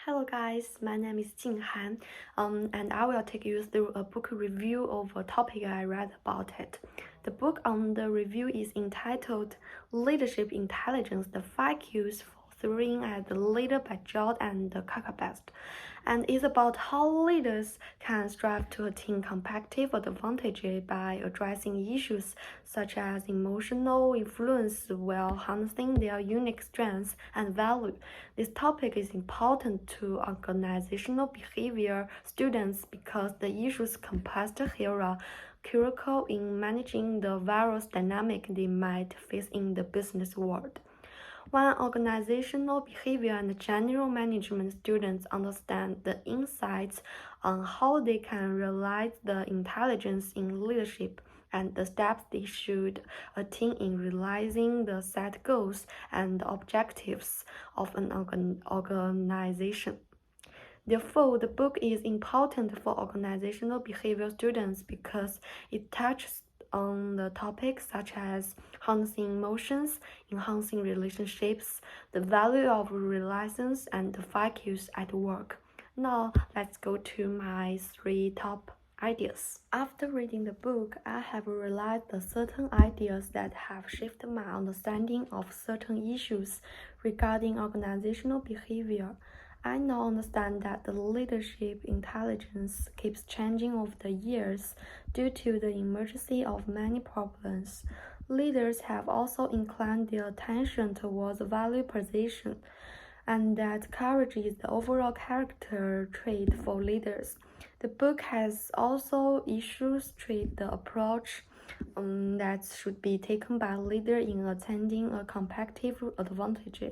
Hello guys, my name is Jing Han, and I will take you through a book review of a topic I read about it. The book on the review is entitled Leadership Intelligence: The 5 Cues for Thriving as a Leader by George and Kakabest, and is about how leaders can strive to attain competitive advantage by addressing issues such as emotional influence while harnessing their unique strengths and value. This topic is important to organizational behavior students because the issues compassed here are critical in managing the various dynamics they might face in the business world. When organizational behavior and general management students understand the insights on how they can realize the intelligence in leadership and the steps they should attain in realizing the set goals and objectives of an organization. Therefore, the book is important for organizational behavior students because it touches on the topics such as harnessing emotions, enhancing relationships, the value of resilience, and the 5 Qs at work. Now, let's go to my 3 top ideas. After reading the book, I have realized the certain ideas that have shifted my understanding of certain issues regarding organizational behavior. I now understand that the leadership intelligence keeps changing over the years due to the emergence of many problems. Leaders have also inclined their attention towards value position, and that courage is the overall character trait for leaders. The book has also illustrated the approach that should be taken by a leader in attaining a competitive advantage.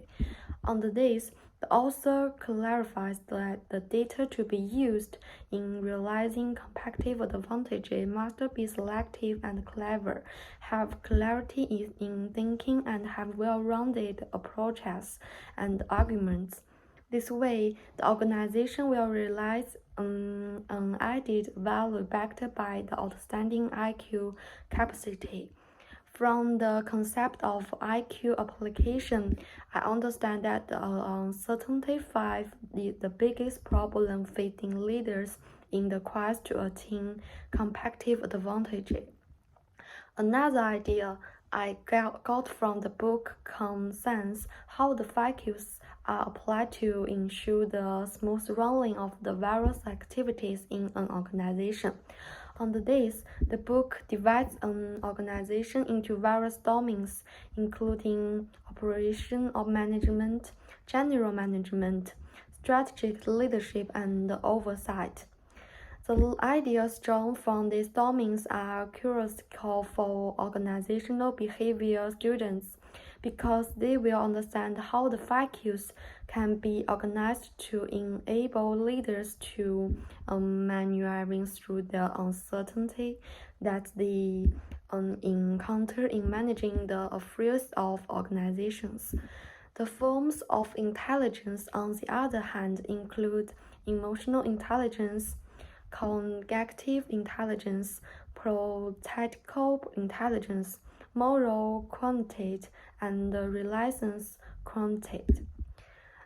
On this, the author clarifies that the data to be used in realizing competitive advantage must be selective and clever, have clarity in thinking, and have well-rounded approaches and arguments. This way, the organization will realize an added value backed by the outstanding IQ capacity. From the concept of IQ application, I understand that the uncertainty 5 is the biggest problem facing leaders in the quest to attain competitive advantage. Another idea I got from the book concerns how the 5 Qs are applied to ensure the smooth running of the various activities in an organization. On this, the book divides an organization into various domains, including operation of management, general management, strategic leadership, and oversight. The ideas drawn from these domains are critical for organizational behavior students because they will understand how the 5 Qs can be organized to enable leaders to maneuvering through the uncertainty that they encounter in managing the affairs of organizations. The forms of intelligence, on the other hand, include emotional intelligence, cognitive intelligence, practical intelligence, moral quantity, and resilience quantity.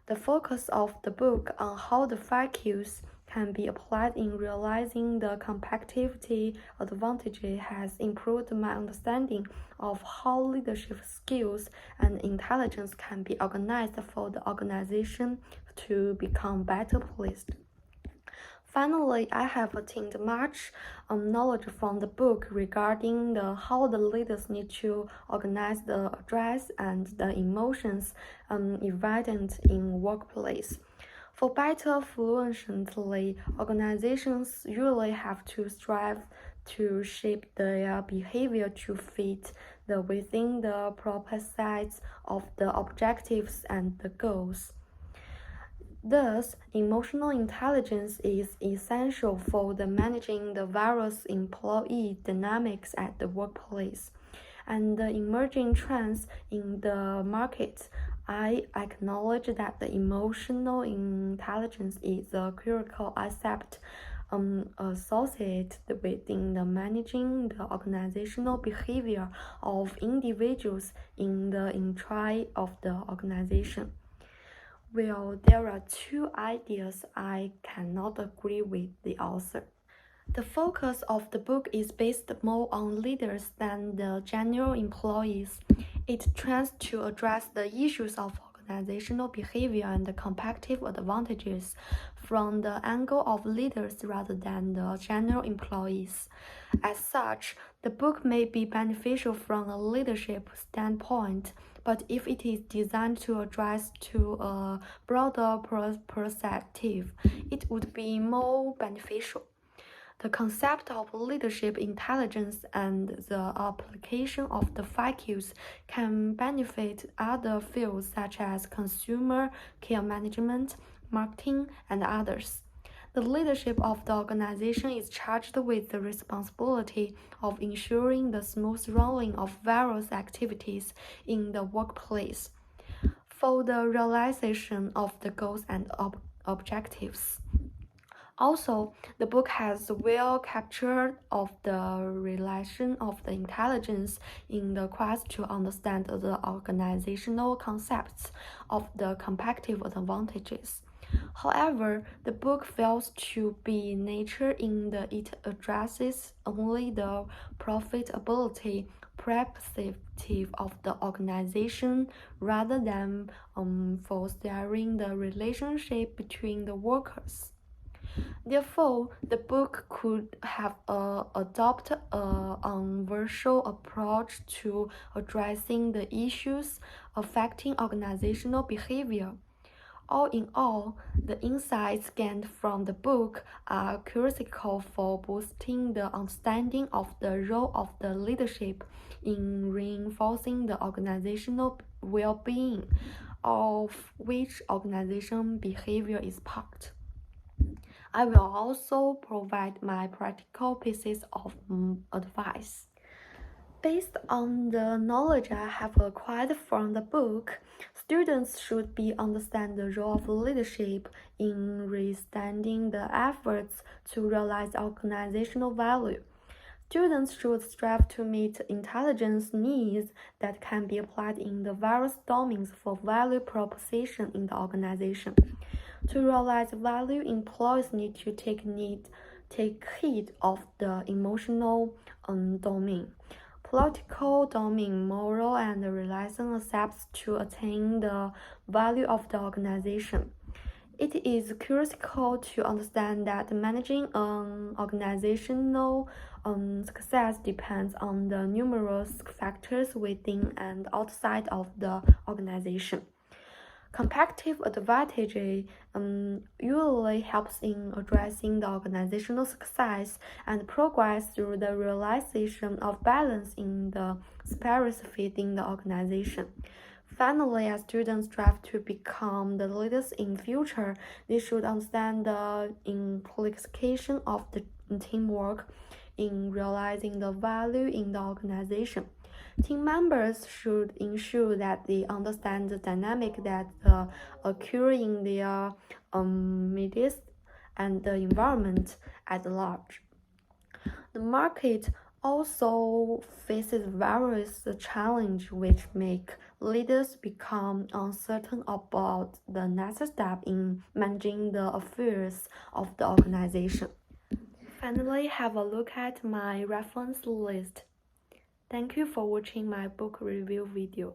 The focus of the book on how the 5 Qs can be applied in realizing the competitive advantage has improved my understanding of how leadership skills and intelligence can be organized for the organization to become better placed. Finally, I have attained much knowledge from the book regarding how the leaders need to organize the address and the emotions evident in workplace. For better fluently, organizations usually have to strive to shape their behavior to fit within the proper size of the objectives and the goals. Thus, emotional intelligence is essential for managing the various employee dynamics at the workplace and the emerging trends in the market. I acknowledge that the emotional intelligence is a critical aspect associated within the managing the organizational behavior of individuals in the entry of the organization. Well, there are two ideas I cannot agree with the author. The focus of the book is based more on leaders than the general employees. It tries to address the issues of organizational behavior and the competitive advantages from the angle of leaders rather than the general employees. As such, the book may be beneficial from a leadership standpoint, but if it is designed to address to a broader perspective, it would be more beneficial. The concept of leadership intelligence and the application of the FIQs can benefit other fields such as consumer care management, marketing, and others. The leadership of the organization is charged with the responsibility of ensuring the smooth running of various activities in the workplace for the realization of the goals and objectives. Also, the book has well captured of the relation of the intelligence in the quest to understand the organizational concepts of the competitive advantages. However, the book fails to be nature in that it addresses only the profitability perspective of the organization rather than fostering the relationship between the workers. Therefore, the book could have adopted a universal approach to addressing the issues affecting organizational behavior. All in all, the insights gained from the book are critical for boosting the understanding of the role of the leadership in reinforcing the organizational well-being, of which organization behavior is part. I will also provide my practical pieces of advice. Based on the knowledge I have acquired from the book, students should understand the role of leadership in restanding the efforts to realize organizational value. Students should strive to meet intelligence needs that can be applied in the various domains for value proposition in the organization. To realize value, employees need to take heed of the emotional domain, political domain, moral and relational aspects to attain the value of the organization. It is critical to understand that managing an organizational success depends on the numerous factors within and outside of the organization. Competitive advantage usually helps in addressing the organizational success and progress through the realization of balance in the spheres within the organization. Finally, as students strive to become the leaders in future, they should understand the implication of the teamwork in realizing the value in the organization. Team members should ensure that they understand the dynamic that occur in their midst and the environment at large. The market also faces various challenges which make leaders become uncertain about the next step in managing the affairs of the organization. Finally, have a look at my reference list. Thank you for watching my book review video.